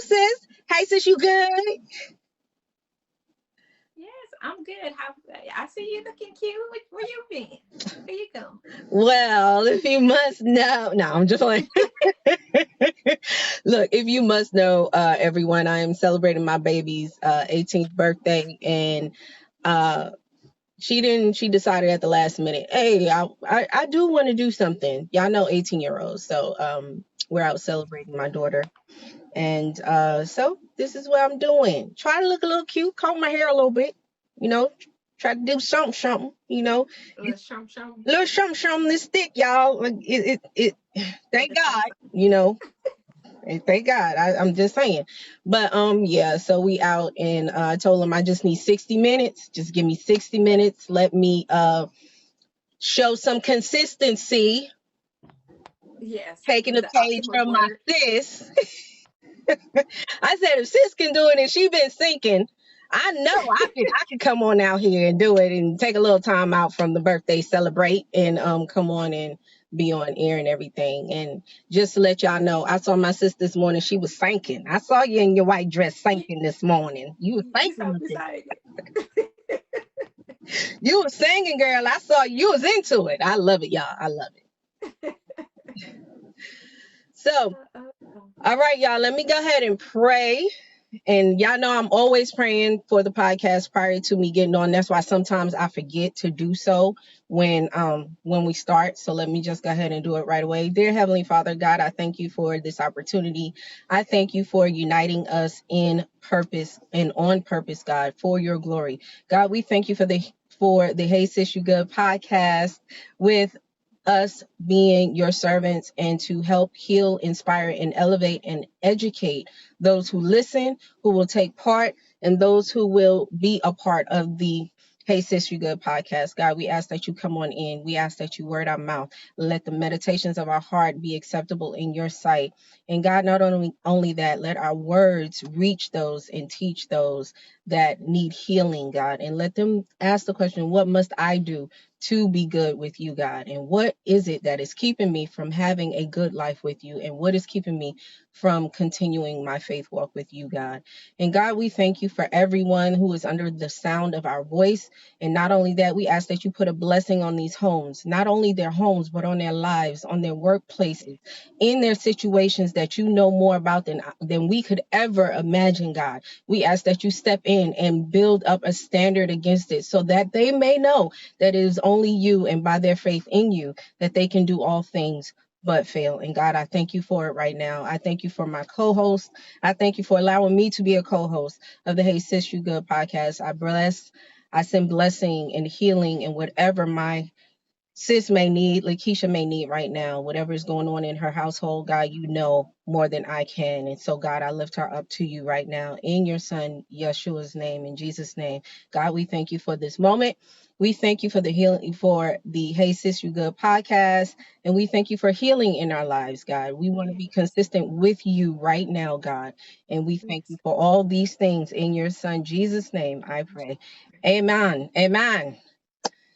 Sis, hey sis, you good? Yes, I'm good. How I see you looking cute. Where you been? Where you go? Well, if you must know, no, I'm just like, look, if you must know, everyone, I am celebrating my baby's 18th birthday, and uh, she decided at the last minute, hey, I do want to do something. Y'all know 18-year-olds, so we're out celebrating my daughter, and so this is what I'm doing. Try to look a little cute, comb my hair a little bit, you know, try to do something. Shum shum. Little something this thick, y'all. Like thank The shum God, shum. you know. Thank God. I'm just saying. But yeah, so we out and I told him I just need 60 minutes. Just give me 60 minutes. Let me show some consistency. Yes, Taking a the page optimal from my word. sis. I said if sis can do it and she been sinking, I know I could come on out here and do it and take a little time out from the birthday celebrate and come on and be on air and everything. And just to let y'all know, I saw my sis this morning. She was sinking. I saw you in your white dress You, sinking this morning. You was you sinking saw with me it. saying it. You was singing, girl. I saw you was into it. I love it, y'all. I love it. So, all right, y'all. Let me go ahead and pray. And y'all know I'm always praying for the podcast prior to me getting on. That's why sometimes I forget to do so when we start. So let me just go ahead and do it right away. Dear Heavenly Father, God, I thank you for this opportunity. I thank you for uniting us in purpose and on purpose, God, for your glory. God, we thank you for the Hey Sis You Good podcast with us being your servants and to help heal, inspire, and elevate and educate those who listen, who will take part, and those who will be a part of the Hey Sis You Good podcast. God, we ask that you come on in. We ask that you word our mouth. Let the meditations of our heart be acceptable in your sight. And God, not only that, let our words reach those and teach those that need healing, God. And let them ask the question, what must I do to be good with you, God? And what is it that is keeping me from having a good life with you? And what is keeping me from continuing my faith walk with you, God? And God, we thank you for everyone who is under the sound of our voice. And not only that, we ask that you put a blessing on these homes, not only their homes, but on their lives, on their workplaces, in their situations that you know more about than we could ever imagine, God. We ask that you step in and build up a standard against it so that they may know that it is only you and by their faith in you that they can do all things but fail. And God, I thank you for it right now. I thank you for my co-host. I thank you for allowing me to be a co-host of the Hey Sis You Good podcast. I send blessing and healing and whatever my sis may need, Lakeisha may need right now, whatever is going on in her household, God, you know more than I can. And so, God, I lift her up to you right now in your son, Yeshua's name, in Jesus' name. God, we thank you for this moment. We thank you for the healing, for the Hey Sis You Good podcast. And we thank you for healing in our lives, God. We want to be Yes, consistent with you right now, God. And we thank you yes. for all these things in your son, Jesus' name, I pray. Amen. Amen.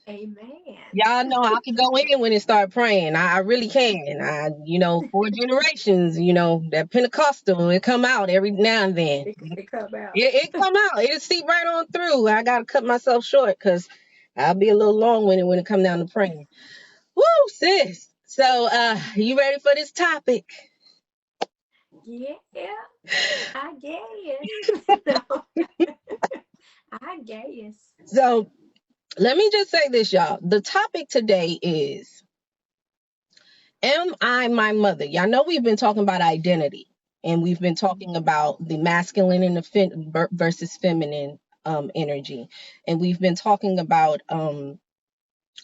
Amen. Y'all know I can go in when it start praying. I really can. 4 generations, that Pentecostal, it come out every now and then. It come out. It come out. It'll seep right on through. I gotta cut myself short because I'll be a little long-winded when it come down to praying. Woo, sis. So you ready for this topic? Yeah, I guess. No, I guess. So let me just say this, y'all. The topic today is, am I my mother? Y'all know we've been talking about identity, and we've been talking about the masculine and the versus feminine energy, and we've been talking about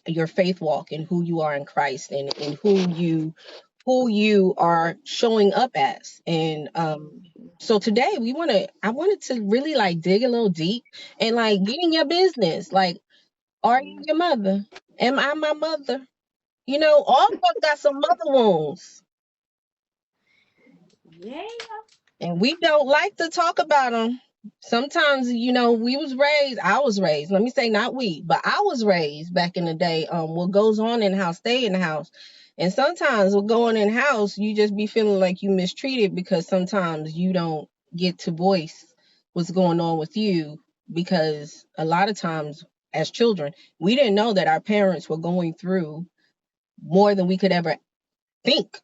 your faith walk and who you are in Christ, and who you are showing up as. And so today I wanted to really like dig a little deep and like get in your business. Like, are you your mother? Am I my mother? All of us got some mother wounds. Yeah. And we don't like to talk about them. Sometimes, I was raised, let me say not we, but I was raised back in the day. What goes on in the house, stay in the house. And sometimes what going in the house, you just be feeling like you mistreated because sometimes get to voice what's going on with you, because a lot of times as children, we didn't know that our parents were going through more than we could ever think.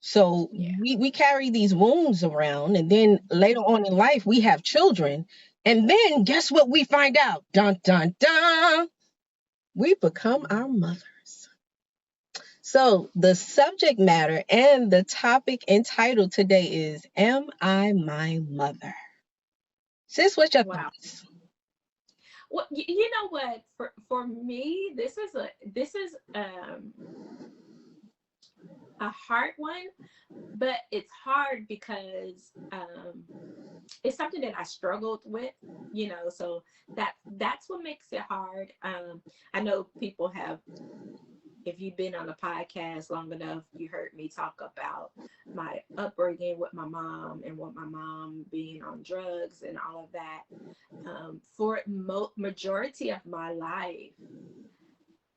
So Yeah. we carry these wounds around, and then later on in life, we have children. And then guess what we find out? Dun, dun, dun. We become our mothers. So the subject matter and the topic entitled today is Am I My Mother? Sis, what's your Wow. thoughts? Well, you know what? For me, this is a hard one, but it's hard because it's something that I struggled with, you know, so that's what makes it hard. I know people have, if you've been on a podcast long enough, you heard me talk about my upbringing with my mom and what my mom being on drugs and all of that. For majority of my life,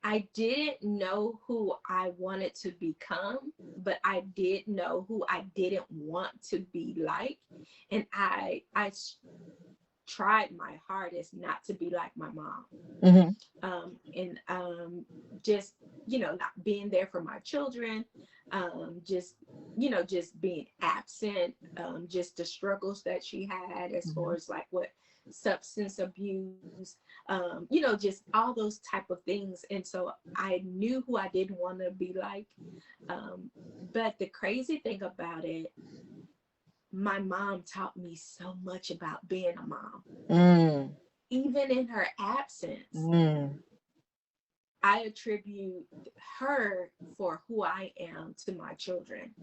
I didn't know who I wanted to become, but I did know who I didn't want to be like. And tried my hardest not to be like my mom. Mm-hmm. And just, you know, not being there for my children, just, you know, just being absent, just the struggles that she had as far as like what substance abuse, you know, just all those type of things. And so I knew who I didn't want to be like. But the crazy thing about it, my mom taught me so much about being a mom. Mm. Even in her absence, Mm. I attribute her for who I am to my children.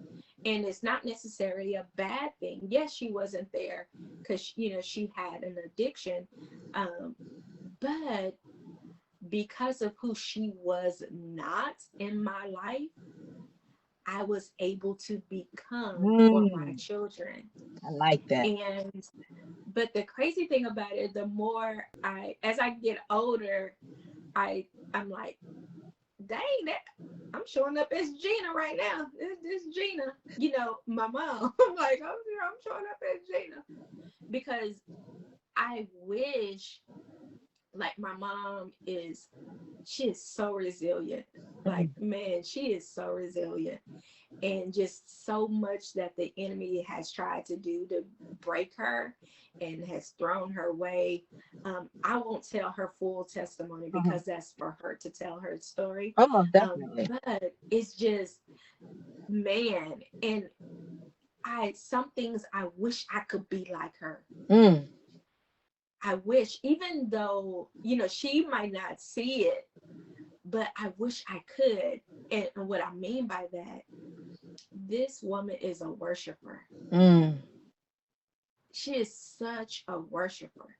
And it's not necessarily a bad thing. Yes, she wasn't there because, you know, she had an addiction. Um, but because of who she was not in my life, I was able to become for my Mm. children. I like that. And but the crazy thing about it, the more as I get older, I'm like, dang, that I'm showing up as Gina right now. This Gina, you know, my mom. I'm like, I'm showing up as Gina because I wish, like, my mom is, she is so resilient. Like, Mm. man, she is so resilient. And just so much that the enemy has tried to do to break her and has thrown her way. I won't tell her full testimony Mhm. because that's for her to tell her story. Oh, most definitely. But it's just, man, and some things I wish I could be like her. Mm. I wish, even though, you know, she might not see it, but I wish I could. And what I mean by that, this woman is a worshiper. Mm. She is such a worshiper.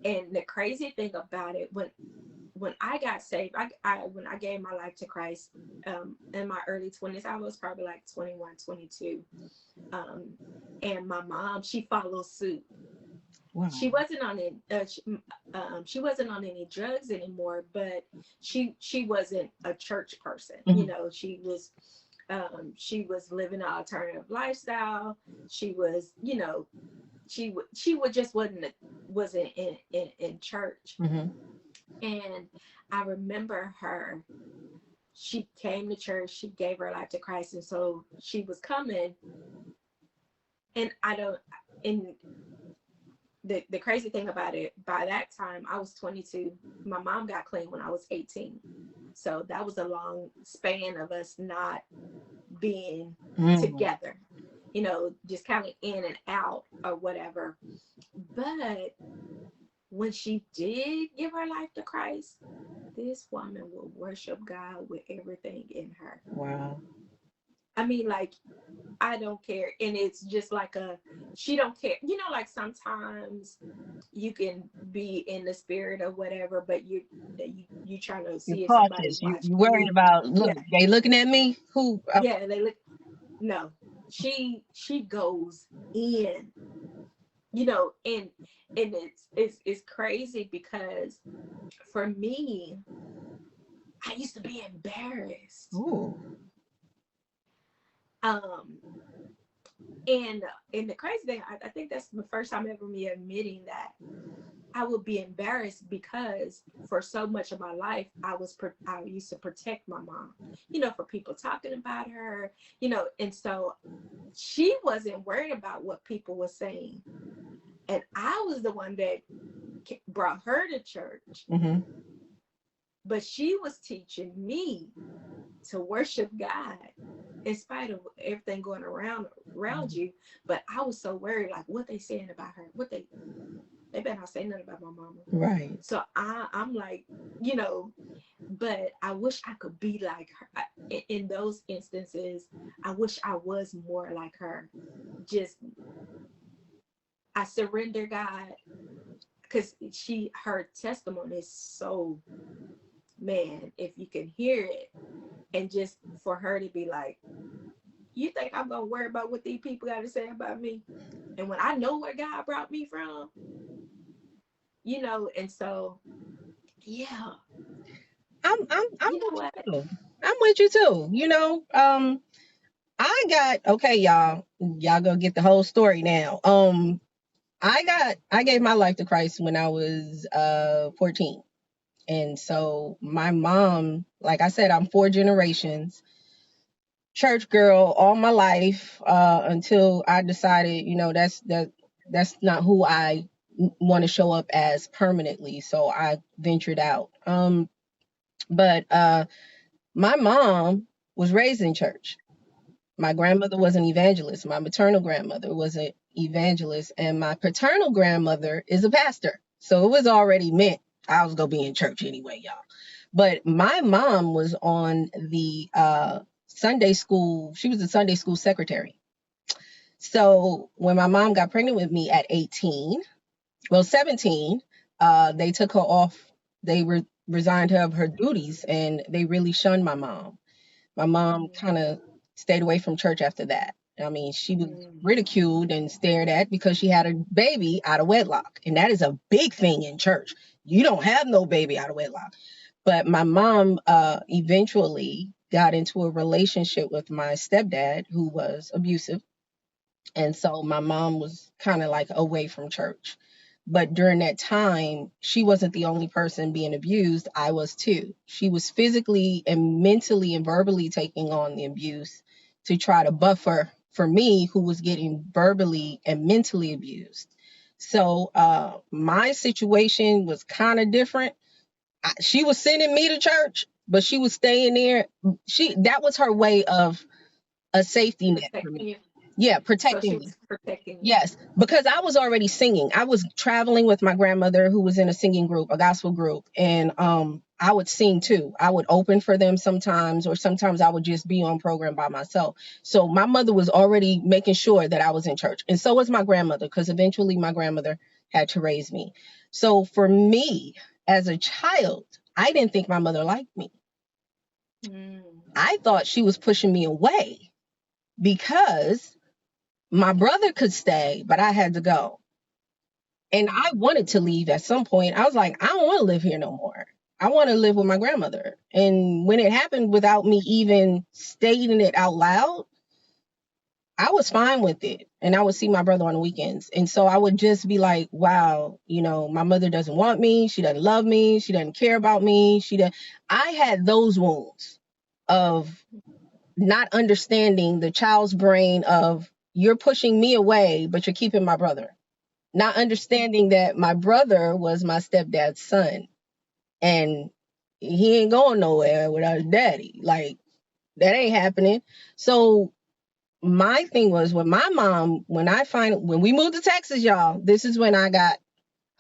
And the crazy thing about it, when I got saved, when I gave my life to Christ, in my early 20s, I was probably like 21, 22. Um, and my mom, she followed suit. Wow. She wasn't on it. She wasn't on any drugs anymore, but she wasn't a church person. You Mhm. know, she was living an alternative lifestyle. She was, you know, she would just wasn't in church. Mhm. And I remember her. She came to church. She gave her life to Christ, and so she was coming. And I don't. And the crazy thing about it, by that time I was 22. My mom got clean when I was 18. So that was a long span of us not being Mm. together, you know, just kind of in and out or whatever. But when she did give her life to Christ, this woman will worship God with everything in her. Wow. I mean, like, I don't care. And it's just like she don't care. You know, like sometimes you can be in the spirit or whatever, but you trying to You're see if somebody's cautious. You watching worried you. about, look, Yeah, they looking at me? Who? yeah. They look. No, she goes in. You know, and it's crazy because for me, I used to be embarrassed. Ooh. Um, And the crazy thing, I think that's the first time ever me admitting that I would be embarrassed, because for so much of my life, I used to protect my mom, for people talking about her, and so she wasn't worried about what people were saying. And I was the one that brought her to church, Mm-hmm. but she was teaching me to worship God in spite of everything going around you. But I was so worried, like what they saying about her, what they better not say nothing about my mama. Right. So I'm like, you know, but I wish I could be like her. In those instances, I wish I was more like her. Just I surrender God, because her testimony is so, man, if you can hear it, and just for her to be like, you think I'm gonna worry about what these people got to say about me? And when I know where God brought me from, and so yeah, I'm you know with what? you too. I'm with you too. I got okay, y'all. Y'all go get the whole story now. I gave my life to Christ when I was 14. And so my mom, like I said, I'm four generations church girl all my life, until I decided, that's not who I want to show up as permanently. So I ventured out. But my mom was raised in church. My grandmother was an evangelist. My maternal grandmother was an evangelist, and my paternal grandmother is a pastor. So it was already meant I was gonna be in church anyway, y'all. But my mom was on the Sunday school. She was a Sunday school secretary. So when my mom got pregnant with me at 18, well 17, they took her off. They resigned her of her duties, and they really shunned my mom. My mom kind of stayed away from church after that. I mean, she was Mm. ridiculed and stared at because she had a baby out of wedlock. And that is a big thing in church. You don't have no baby out of wedlock. But my mom eventually got into a relationship with my stepdad, who was abusive. And so my mom was kind of like away from church. But during that time, she wasn't the only person being abused. I was too. She was physically and mentally and verbally taking on the abuse to try to buffer for me, who was getting verbally and mentally abused. So my situation was kind of different. She was sending me to church, but she was staying there. That was her way of a safety net for Protecting me. you. Yeah, So protecting she me. was protecting you. Yes, because I was already singing. I was traveling with my grandmother, who was in a singing group, a gospel group, and I would sing too. I would open for them sometimes, or sometimes I would just be on program by myself. So my mother was already making sure that I was in church, and so was my grandmother, because eventually my grandmother had to raise me. So for me as a child, I didn't think my mother liked me. Mm. I thought she was pushing me away because my brother could stay, but I had to go. And I wanted to leave at some point. I was like, I don't want to live here no more. I want to live with my grandmother. And when it happened without me even stating it out loud, I was fine with it. And I would see my brother on the weekends. And so I would just be like, wow, my mother doesn't want me. She doesn't love me. She doesn't care about me. I had those wounds of not understanding the child's brain of, you're pushing me away, but you're keeping my brother. Not understanding that my brother was my stepdad's son, and he ain't going nowhere without his daddy. Like, that ain't happening. So my thing was, when my mom, when we moved to Texas, y'all, this is when I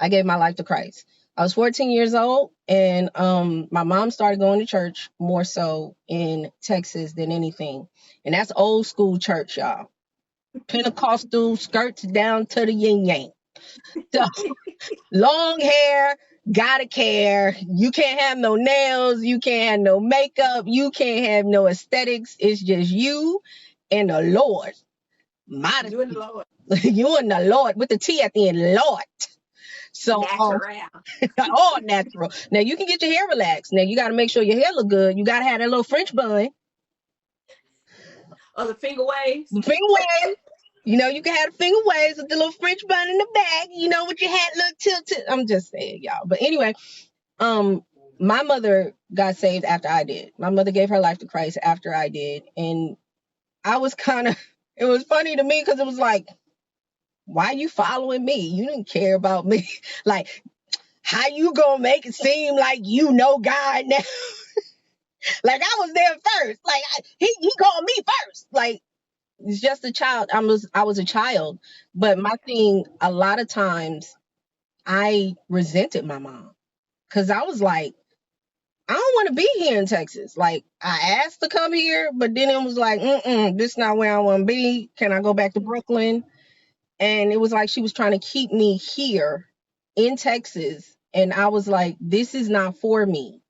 gave my life to Christ. I was 14 years old, and my mom started going to church more so in Texas than anything. And that's old school church, y'all. Pentecostal skirts down to the yin yang. So, long hair, gotta care. You can't have no nails. You can't have no makeup. You can't have no aesthetics. It's just you and the Lord. You and the Modesty. Lord. You and the Lord with the T at the end, Lord. So, Natural. all natural. Now you can get your hair relaxed. Now you got to make sure your hair look good. You got to have that little French bun, Or the finger waves. the finger wave. You can have the finger waves with the little French bun in the back, with your hat look tilted. I'm just saying, y'all. But anyway, um, my mother got saved after I did. My mother gave her life to Christ after I did. And I was kind of, it was funny to me because it was like, why you following me? You didn't care about me. Like, how you gonna make it seem like you know God now? Like I was there first. Like he called me first. Like it's just a child. I was a child, but my thing a lot of times I resented my mom because I was like, I don't want to be here in Texas. Like I asked to come here, but then it was like, this not where I want to be. Can I go back to Brooklyn? And it was like she was trying to keep me here in Texas, and I was like, this is not for me.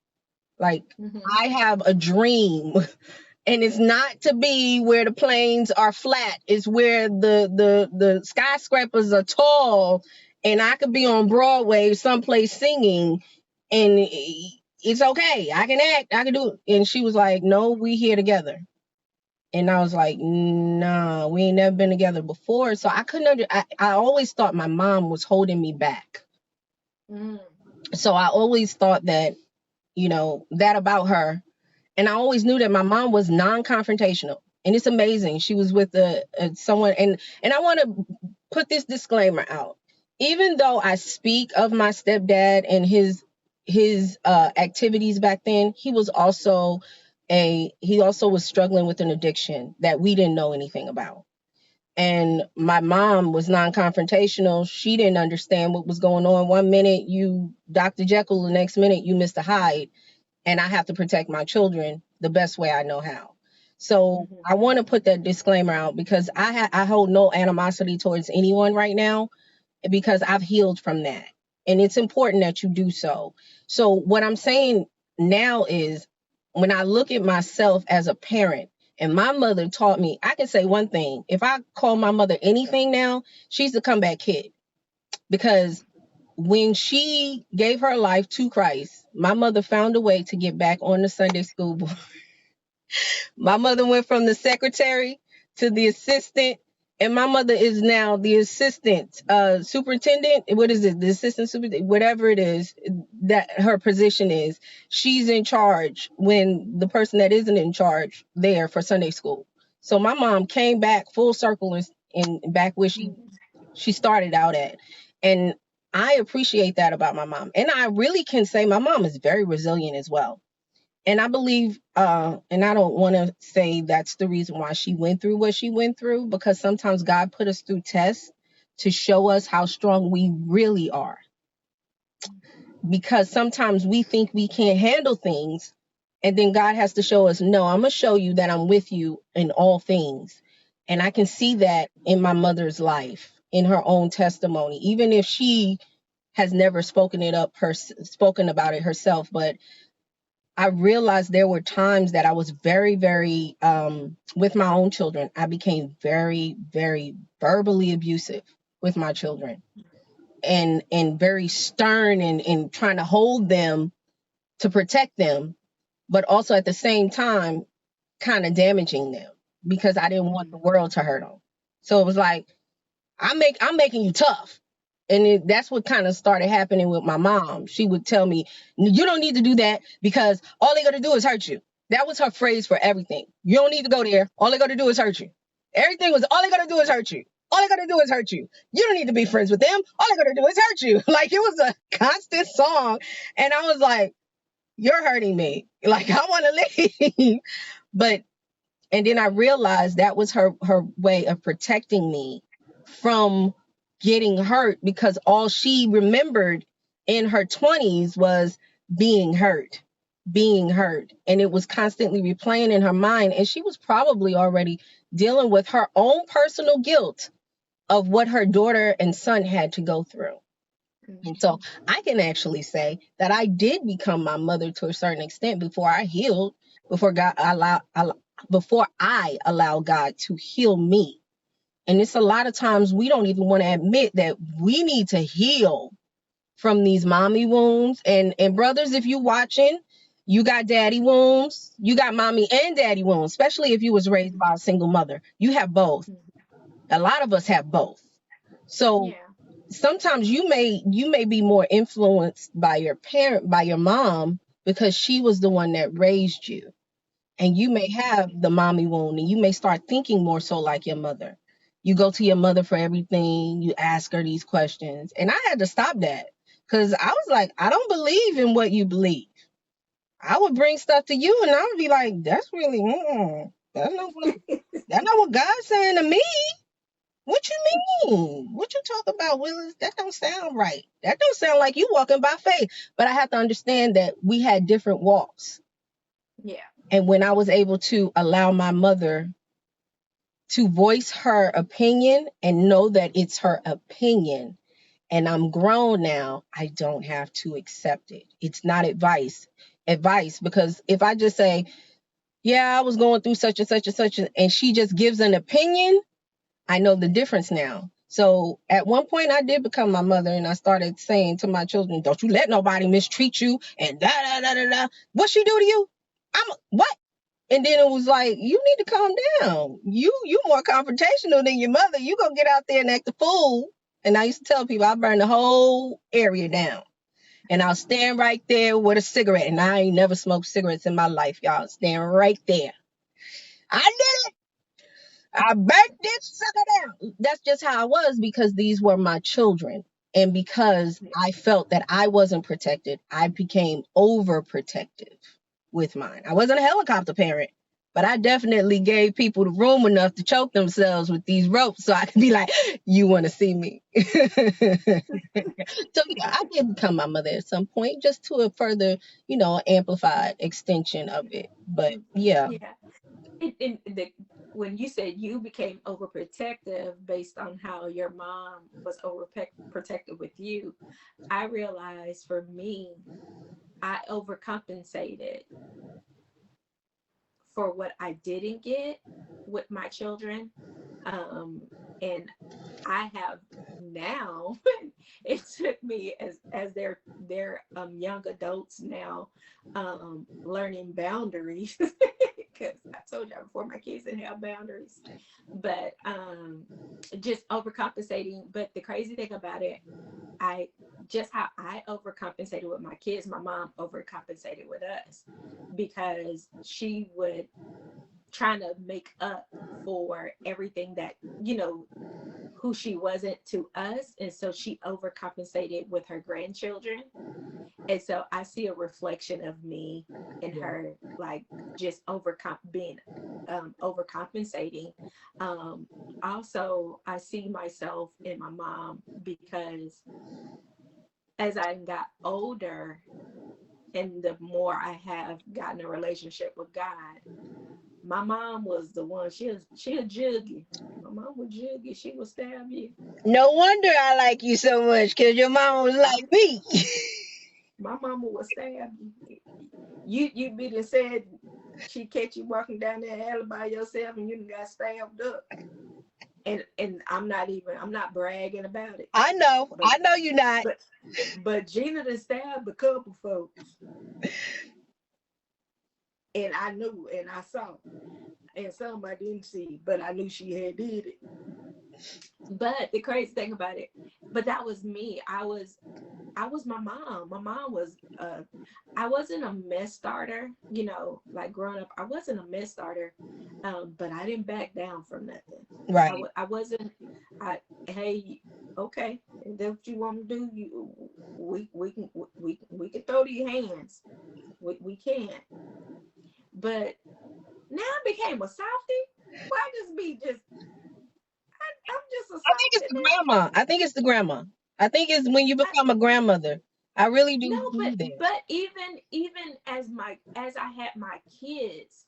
Like Mm-hmm. I have a dream and it's not to be where the plains are flat. It's where the skyscrapers are tall, and I could be on Broadway someplace singing, and it's okay. I can act. I can do it. And she was like, "No, we here together." And I was like, "Nah, we ain't never been together before." So I couldn't. I always thought my mom was holding me back. Mm. So I always thought that that about her. And I always knew that my mom was non-confrontational, and it's amazing. She was with someone, and I want to put this disclaimer out. Even though I speak of my stepdad and his activities back then, he also was struggling with an addiction that we didn't know anything about. And my mom was non-confrontational. She didn't understand what was going on. One minute you Dr. Jekyll, the next minute you Mr. Hyde, and I have to protect my children the best way I know how. So Mm-hmm. I want to put that disclaimer out because I hold no animosity towards anyone right now because I've healed from that. And it's important that you do so. So what I'm saying now is when I look at myself as a parent, and my mother taught me, I can say one thing. If I call my mother anything now, she's the comeback kid. Because when she gave her life to Christ, my mother found a way to get back on the Sunday school board. My mother went from the secretary to the assistant, and my mother is now the assistant superintendent. What is it? The assistant superintendent, whatever it is that her position is. She's in charge when the person that isn't in charge there for Sunday school. So my mom came back full circle and back where she started out at. And I appreciate that about my mom. And I really can say my mom is very resilient as well. And I believe, and I don't want to say that's the reason why she went through what she went through, because sometimes God put us through tests to show us how strong we really are. Because sometimes we think we can't handle things, and then God has to show us, no, I'm going to show you that I'm with you in all things. And I can see that in my mother's life, in her own testimony, even if she has never spoken about it herself. But I realized there were times that I was very, very, with my own children, I became very, very verbally abusive with my children, and very stern, and trying to hold them to protect them, but also at the same time, kind of damaging them because I didn't want the world to hurt them. So it was like, I'm making you tough. And that's what kind of started happening with my mom. She would tell me, you don't need to do that because all they're going to do is hurt you. That was her phrase for everything. You don't need to go there. All they're going to do is hurt you. Everything was, all they're going to do is hurt you. All they're going to do is hurt you. You don't need to be friends with them. All they're going to do is hurt you. Like it was a constant song. And I was like, you're hurting me. Like I want to leave. But and then I realized that was her way of protecting me from getting hurt, because all she remembered in her 20s was being hurt, being hurt. And it was constantly replaying in her mind. And she was probably already dealing with her own personal guilt of what her daughter and son had to go through. And so I can actually say that I did become my mother to a certain extent before I healed, before before I allow God to heal me. And it's a lot of times we don't even want to admit that we need to heal from these mommy wounds. And brothers, if you watching, you got daddy wounds, you got mommy and daddy wounds, especially if you was raised by a single mother. You have both. A lot of us have both. So Yeah. sometimes you may be more influenced by your parent, by your mom, because she was the one that raised you. And you may have the mommy wound, and you may start thinking more so like your mother. You go to your mother for everything, you ask her these questions. And I had to stop that, because I was like, I don't believe in what you believe. I would bring stuff to you and I would be like, that's really, that's not what God's saying to me. What you mean? What you talk about, Willis? That don't sound right. That don't sound like you walking by faith. But I have to understand that we had different walks. Yeah. And when I was able to allow my mother to voice her opinion and know that it's her opinion, and I'm grown now, I don't have to accept it. It's not advice, because if I just say, yeah, I was going through such and such and such, and she just gives an opinion, I know the difference now. So at one point, I did become my mother, and I started saying to my children, "Don't you let nobody mistreat you." And da da da da da. What she do to you? I'm what? And then it was like, you need to calm down. You more confrontational than your mother. You gonna get out there and act a fool. And I used to tell people I burned the whole area down. And I'll stand right there with a cigarette. And I ain't never smoked cigarettes in my life, y'all. Stand right there. I did it. I burnt this sucker down. That's just how I was, because these were my children. And because Yeah. I felt that I wasn't protected, I became overprotective with mine. I wasn't a helicopter parent, but I definitely gave people the room enough to choke themselves with these ropes so I could be like, you want to see me? So yeah, I did become my mother at some point, just to a further, amplified extension of it. But yeah, Yeah. When you said you became overprotective based on how your mom was overprotective with you, I realized for me, I overcompensated for what I didn't get with my children. Um, and I have now, it took me as they're young adults now, learning boundaries. Because I told you before, my kids didn't have boundaries. But just overcompensating. But the crazy thing about it, I just how I overcompensated with my kids, my mom overcompensated with us, because she would trying to make up for everything that, who she wasn't to us. And so she overcompensated with her grandchildren. And so I see a reflection of me in yeah. her, like just being overcompensating. Um, Also, I see myself in my mom, because as I got older and the more I have gotten a relationship with God, my mom was the one. She a juggy. My mom was juggy. She would stab you. No wonder I like you so much, because your mama was My like me. my mama would stab you. You be said she catch you walking down that alley by yourself and you done got stabbed up. And I'm not bragging about it. I know. But I know you're not. but but Gina done stabbed a couple folks. And I knew and I saw. And some I didn't see, but I knew she had did it. But the crazy thing about it, but that was me. I was my mom. My mom was I wasn't a mess starter, like growing up. I wasn't a mess starter. But I didn't back down from nothing. Right. I wasn't I Hey, okay, if that's what you want to do, we can throw to your hands. We can. But now I became a softie. Why just be just I'm just a I think it's softie the now. grandma. I think it's the grandma. I think it's when you I, become a grandmother. I really no, do but believe that. even as I had my kids,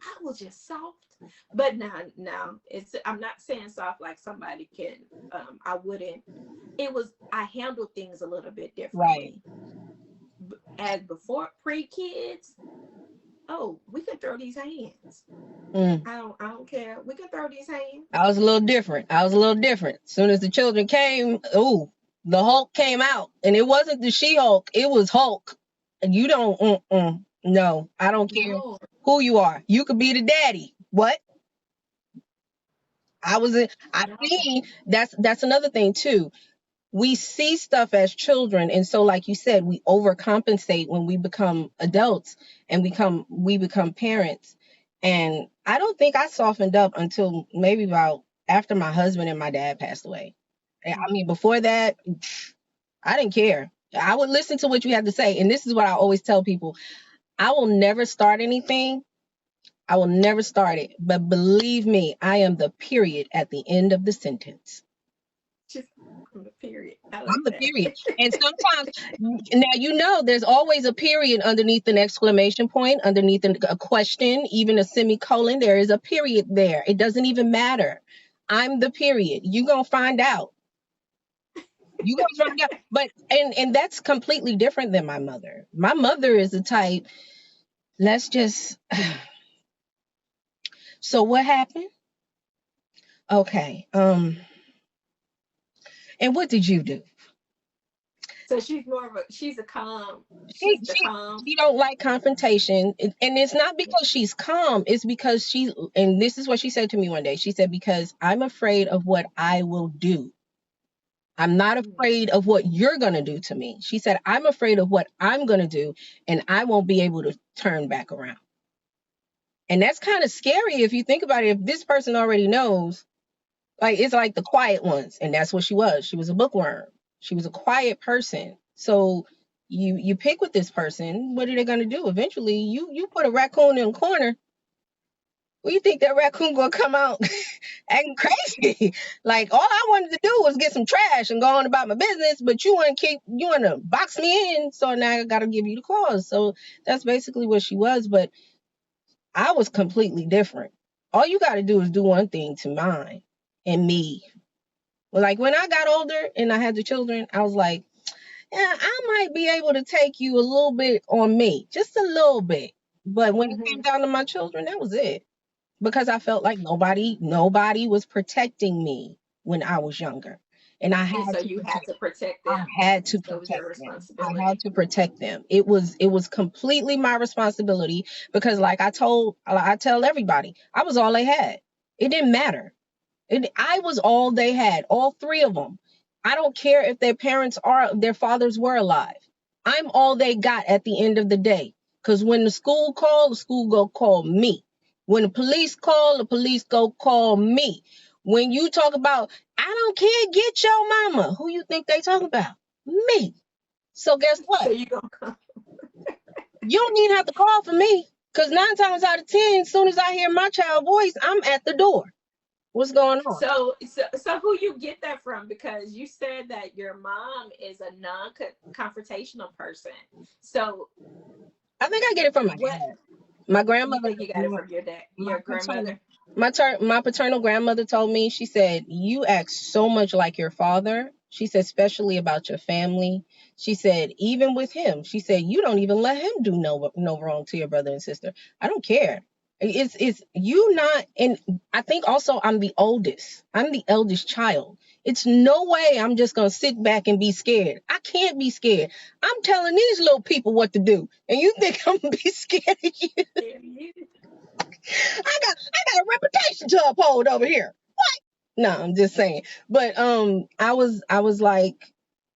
I was just soft. But now I'm not saying soft like somebody can. I wouldn't. I handled things a little bit Right. differently. As before pre-kids, oh, we can throw these hands. Mm. I don't care. We can throw these hands. I was a little different. I was a little different. As soon as the children came, ooh, the Hulk came out. And it wasn't the She Hulk, it was Hulk. And you don't, no, I don't care No, who you are. You could be the daddy. What? I was in, I No. see that's another thing too. We see stuff as children, and so like you said, we overcompensate when we become adults and we become parents. And I don't think I softened up until maybe about after my husband and my dad passed away. I mean, before that, I didn't care. I would listen to what you had to say, and this is what I always tell people: I will never start anything. I will never start it, but believe me, I am the period at the end of the sentence. Just on the period. I I'm like the that. period. And sometimes, now there's always a period underneath an exclamation point, underneath a question, even a semicolon. There is a period there. It doesn't even matter. I'm the period. You gonna find out. You gonna find out. But and that's completely different than my mother. My mother is the type. Let's just. So what happened? Okay. And what did you do? So she's more of a she's a calm. She She's the she calm. she don't like confrontation, and it's not because she's calm. It's because and this is what she said to me one day. She said, because I'm afraid of what I will do. I'm not afraid of what you're gonna do to me. She said, I'm afraid of what I'm gonna do, and I won't be able to turn back around. And that's kind of scary if you think about it. If this person already knows, like, it's like the quiet ones, and that's what she was. She was a bookworm. She was a quiet person. So you pick with this person. What are they gonna do? Eventually, you put a raccoon in a corner. Well, you think that raccoon gonna come out acting crazy? Like, all I wanted to do was get some trash and go on about my business, but you wanna box me in, so now I gotta give you the claws. So that's basically what she was. But I was completely different. All you gotta do is do one thing to mine and me. Like, when I got older and I had the children, I was like, yeah, I might be able to take you a little bit on me, just a little bit. But when it came Mm-hmm. down to my children, that was it. Because I felt like nobody was protecting me when I was younger. And I And had so to you had protect to protect I them. had to That was your protect them. I had responsibility. to protect them. It was completely my responsibility, because like I tell everybody, I was all they had. It didn't matter. I was all they had, all three of them. I don't care if their fathers were alive. I'm all they got at the end of the day. Because when the school go call me. When the police go call me. When you talk about, I don't care, get your mama. Who you think they talking about? Me. So guess So what? you gonna come. You don't even have to call for me. Because 9 times out of 10, as soon as I hear my child voice, I'm at the door. What's going on? So who you get that from? Because you said that your mom is a non-confrontational person. So I think I get it from my what dad. My you grandmother, think you got it my, from your dad, my your paternal, grandmother? my paternal grandmother told me. She said, "You act so much like your father." She said, especially about your family. She said, even with him, she said, you don't even let him do no wrong to your brother and sister. I don't care. It's you not. And I think also I'm the oldest. I'm the eldest child. It's no way I'm just gonna sit back and be scared. I can't be scared. I'm telling these little people what to do, and you think I'm gonna be scared of you? Yeah, you- I got a reputation to uphold over here. No, I'm just saying. But I was like,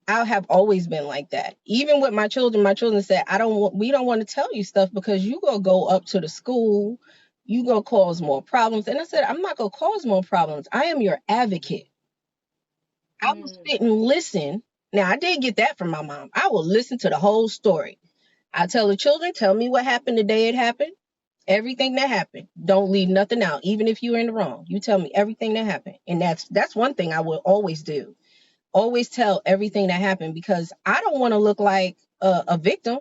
I have always been like that. Even with my children, said, we don't want to tell you stuff because you gonna go up to the school, you gonna cause more problems. And I said, I'm not gonna cause more problems. I am your advocate. I will Mm. sit and listen. Now, I did get that from my mom. I will listen to the whole story. I tell the children, tell me what happened the day it happened. Everything that happened. Don't leave nothing out, even if you're in the wrong. You tell me everything that happened. And that's one thing I will always do. Always tell everything that happened, because I don't want to look like a victim.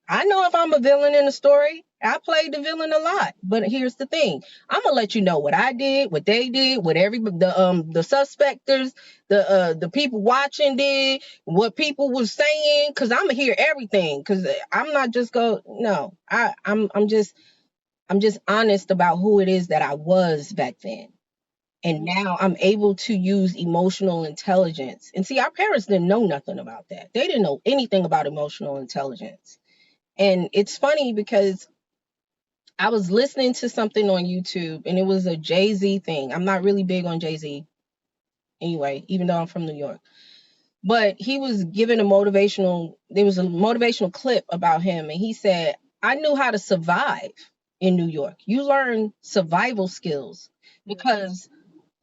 I know if I'm a villain in a story, I played the villain a lot. But here's the thing: I'm gonna let you know what I did, what they did, what the suspectors, the people watching did, what people was saying, because I'm gonna hear everything. Because I'm not just go no. I'm just honest about who it is that I was back then. And Yeah. now I'm able to use emotional intelligence. And see, our parents didn't know nothing about that. They didn't know anything about emotional intelligence. And it's funny because I was listening to something on YouTube and it was a Jay-Z thing. I'm not really big on Jay-Z anyway, even though I'm from New York. But he was giving there was a motivational clip about him, and he said, I knew how to survive in New York. You learn survival skills Mm-hmm. because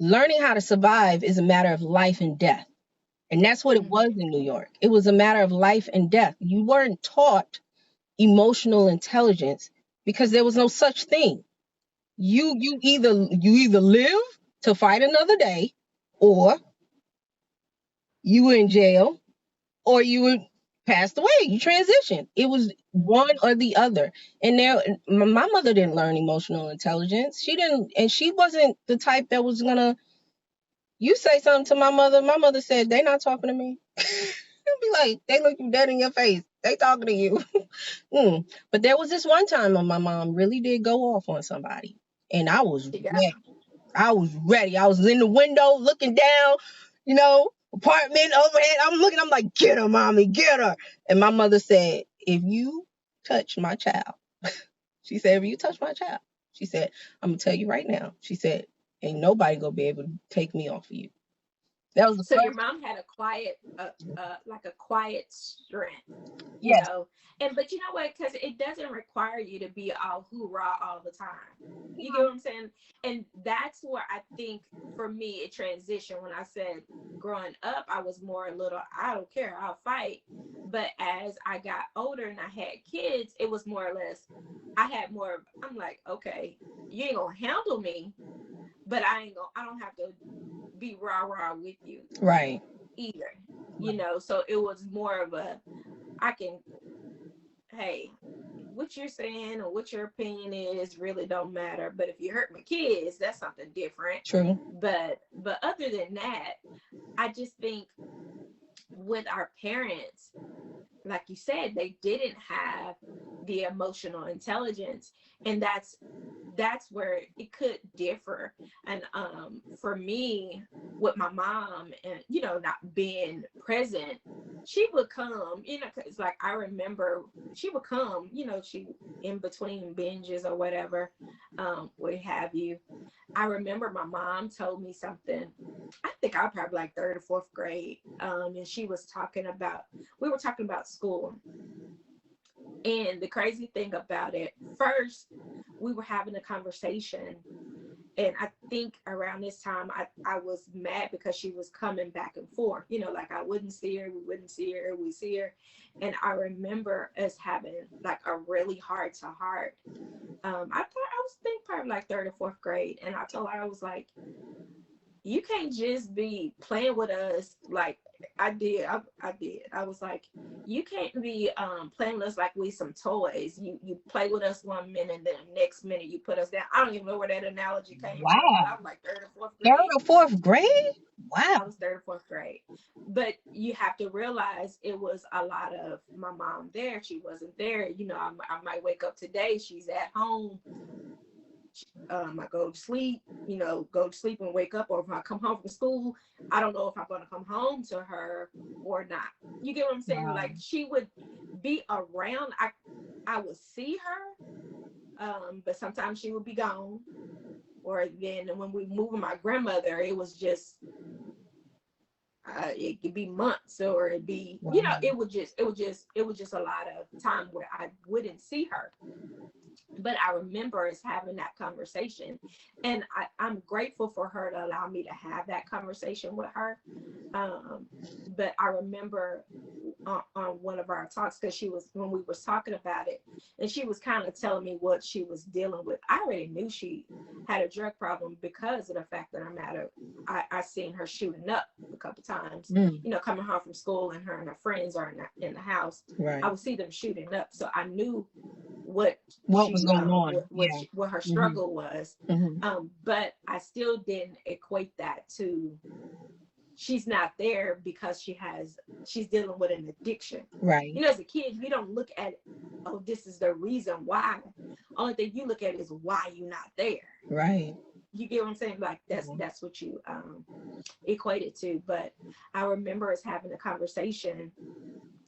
learning how to survive is a matter of life and death. And that's what it was Mm-hmm. in New York. It was a matter of life and death. You weren't taught emotional intelligence because there was no such thing. You either live to fight another day, or you were in jail, or you were passed away. You transitioned. It was one or the other. And there, my mother didn't learn emotional intelligence. She didn't, and she wasn't the type that was gonna. You say something to my mother. My mother said they not talking to me. You'll be like, they look you dead in your face. They talking to you. Mm. But there was this one time when my mom really did go off on somebody, and I was She got ready. I was ready. I was in the window looking down, apartment overhead. I'm looking. I'm like, get her, mommy, get her. And my mother said, if you touch my child, she said, if you touch my child, she said, I'm gonna tell you right now. She said, ain't nobody gonna be able to take me off of you. That was the so your first. mom had a quiet like a quiet strength, you Yes. know. And but you know what, because it doesn't require you to be all hoorah all the time. You get what I'm saying? And that's where I think for me it transitioned. When I said growing up I was more a little, I don't care, I'll fight. But as I got older and I had kids, it was more or less, I had more I'm like, okay, you ain't gonna handle me, but I don't have to be rah rah with you Right. either, so it was more of a, I can, hey, what you're saying or what your opinion is really don't matter, but if you hurt my kids, that's something different. True. But other than that, I just think with our parents, like you said, they didn't have the emotional intelligence, and that's where it could differ. And for me, with my mom, and not being present, she would come, because like I remember she would come, she in between binges or whatever, what have you. I remember my mom told me something. I think I was probably like third or fourth grade, and she was talking about, we were talking about school. And the crazy thing about it, first, we were having a conversation. And I think around this time, I was mad because she was coming back and forth. Like I wouldn't see her, we wouldn't see her, we see her. And I remember us having like a really heart to heart. I thought I was think probably like third or fourth grade. And I told her, I was like, you can't just be playing with us like I did. I did. I was like, you can't be playing with us like we some toys. You play with us 1 minute, then the next minute you put us down. I don't even know where that analogy came from, but I Wow. was like third or fourth Third grade. or fourth grade? Wow. I was third or fourth grade. But you have to realize it was a lot of my mom there. She wasn't there. I might wake up today. She's at home. I go to sleep and wake up, or if I come home from school, I don't know if I'm going to come home to her or not. You get what I'm saying? Wow. Like she would be around. I would see her, but sometimes she would be gone. Or then when we moved with my grandmother, it was just it could be months, or it'd be Wow. it was just a lot of time where I wouldn't see her. But I remember us having that conversation, and I'm grateful for her to allow me to have that conversation with her. Um, but I remember on one of our talks, because she was, when we was talking about it, and she was kind of telling me what she was dealing with. I already knew she had a drug problem because of the fact that I seen her shooting up a couple times, Mm. coming home from school, and her and her friends are in the house. I Right. would see them shooting up, so I knew what What was going on? Yeah. what her Hmm. struggle was. Hmm. But I still didn't equate that to, she's not there because she's dealing with an addiction. Right. As a kid, you don't look at, oh, this is the reason why. Only thing you look at is why you're not there. Right. You get what I'm saying? Like that's what you equate it to. But I remember us having a conversation,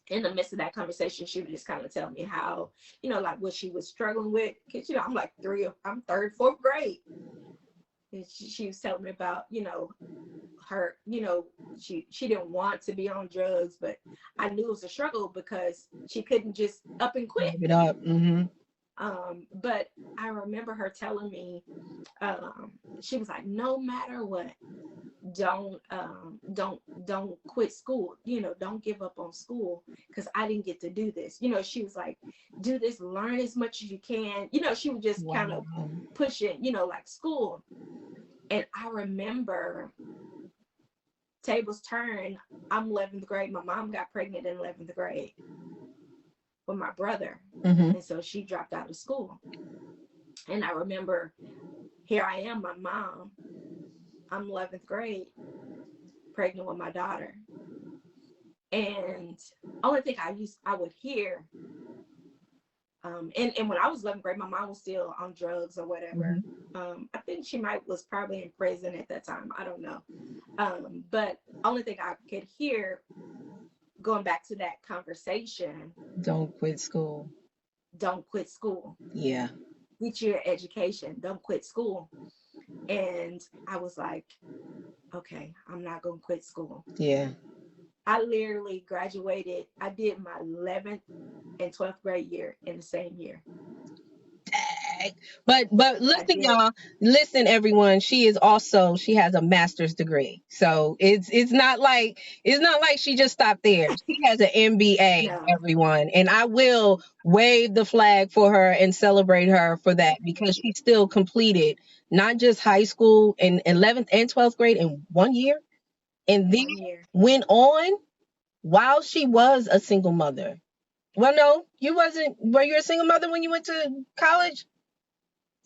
in the midst of that conversation, she would just kind of tell me how, like what she was struggling with. Cause I'm like I'm third, fourth grade. And she was telling me about, her, she didn't want to be on drugs, but I knew it was a struggle because she couldn't just up and quit. Give it up. Mm-hmm. But I remember her telling me, she was like, no matter what, don't quit school, don't give up on school, because I didn't get to do this. She was like, do this, learn as much as you can. She would just kind of push it, like school. And I remember tables turn. I'm 11th grade. My mom got pregnant in 11th grade with my brother. Mm-hmm. And so she dropped out of school. And I remember, here I am, my mom, I'm 11th grade, pregnant with my daughter. And only thing I would hear, and when I was 11th grade, my mom was still on drugs or whatever. Mm-hmm. I think she was probably in prison at that time. I don't know. But only thing I could hear, going back to that conversation, don't quit school. Don't quit school. Yeah. Get your education. Don't quit school. And I was like, okay, I'm not going to quit school. Yeah. I literally graduated. I did my 11th and 12th grade year in the same year. But listen, y'all, listen, everyone, she has a master's degree. So it's not like she just stopped there. She has an MBA, no. Everyone. And I will wave the flag for her and celebrate her for that, because she still completed not just high school in 11th and 12th grade in 1 year, and then went on while she was a single mother. Well, no, were you a single mother when you went to college?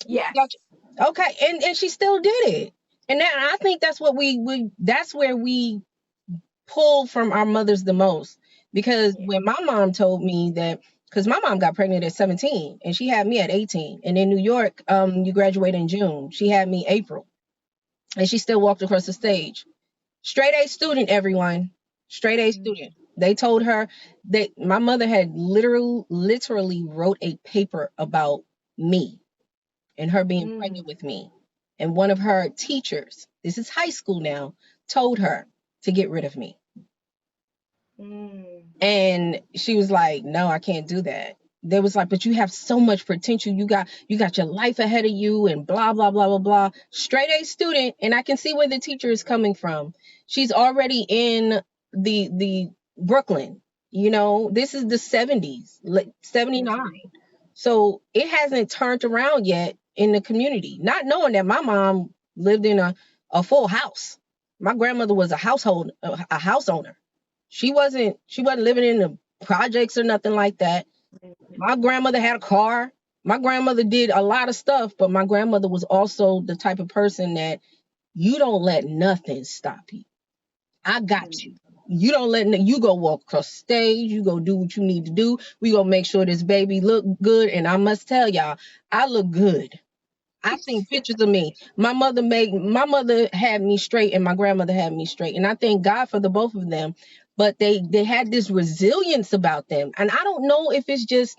Yes. Okay, and she still did it. And I think that's what that's where we pull from our mothers the most. Because when my mom told me that, because my mom got pregnant at 17 and she had me at 18. And in New York, you graduate in June. She had me April. And she still walked across the stage. Straight A student, everyone. Straight A student. They told her that my mother had literally wrote a paper about me and her being pregnant with me. And one of her teachers, this is high school now, told her to get rid of me. And she was like, no, I can't do that. They was like, but you have so much potential. You got your life ahead of you and blah, blah, blah, blah, blah. Straight A student. And I can see where the teacher is coming from. She's already in the Brooklyn. This is the 70s, 79. So it hasn't turned around yet in the community, not knowing that my mom lived in a full house. My grandmother was a house owner. She wasn't living in the projects or nothing like that. My grandmother had a car. My grandmother did a lot of stuff, but my grandmother was also the type of person that you don't let nothing stop you. I got you. You don't let you go walk across the stage. You go do what you need to do. We gonna make sure this baby look good. And I must tell y'all, I look good. I seen pictures of me. My mother had me straight, and my grandmother had me straight. And I thank God for the both of them. But they had this resilience about them. And I don't know if it's just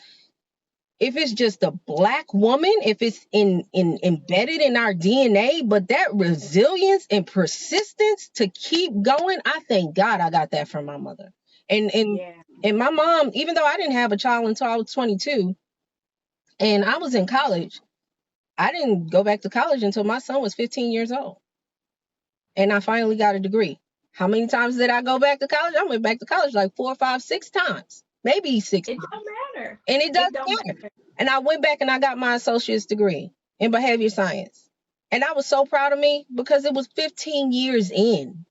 a Black woman, if it's embedded in our DNA, but that resilience and persistence to keep going, I thank God I got that from my mother. And my mom, even though I didn't have a child until I was 22 and I was in college, I didn't go back to college until my son was 15 years old. And I finally got a degree. How many times did I go back to college? I went back to college like 4, 5, 6 times, maybe 6 times. It don't matter. And it doesn't matter. And I went back and I got my associate's degree in behavior science. And I was so proud of me because it was 15 years in.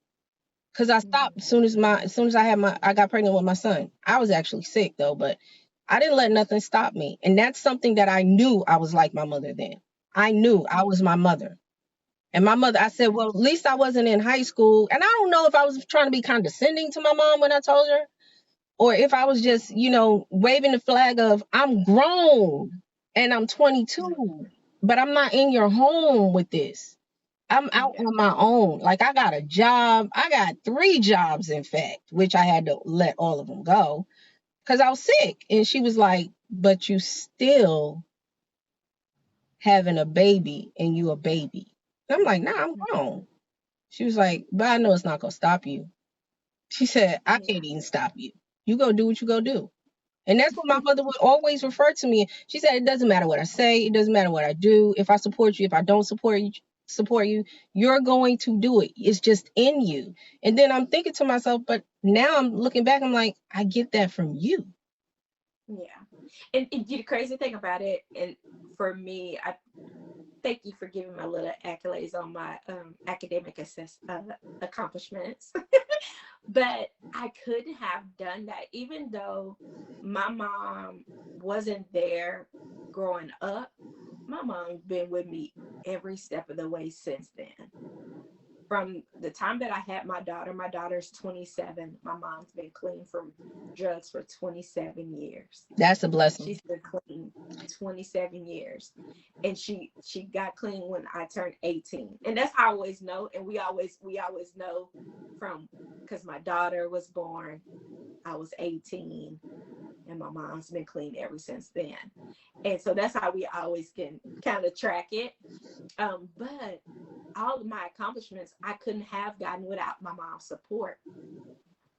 Because I stopped as soon as I got pregnant with my son. I was actually sick though, but I didn't let nothing stop me. And that's something that I knew I was like my mother then. I knew I was my mother. And my mother, I said, well, at least I wasn't in high school. And I don't know if I was trying to be condescending to my mom when I told her, or if I was just, waving the flag of I'm grown and I'm 22, but I'm not in your home with this. I'm out on my own. Like, I got a job. I got 3 jobs, in fact, which I had to let all of them go. because I was sick. And she was like, but you still having a baby and you a baby. And I'm like, nah, I'm grown. She was like, but I know it's not gonna stop you. She said, I Yeah. can't even stop you. You go do what you go do. And that's what my mother would always refer to me. She said, it doesn't matter what I say, it doesn't matter what I do. If I support you, if I don't support you, you're going to do it. It's just in you. And then I'm thinking to myself, but now I'm looking back, I'm like, I get that from you. Yeah. And the crazy thing about it, and for me, I thank you for giving my little accolades on my academic accomplishments. But I couldn't have done that, even though my mom wasn't there growing up. My mom's been with me every step of the way since then. From the time that I had my daughter's 27. My mom's been clean from drugs for 27 years. That's a blessing. She's been clean 27 years. And she got clean when I turned 18. And that's how I always know. And we always know from, because my daughter was born, I was 18, and my mom's been clean ever since then. And so that's how we always can kind of track it. But all of my accomplishments I couldn't have gotten without my mom's support.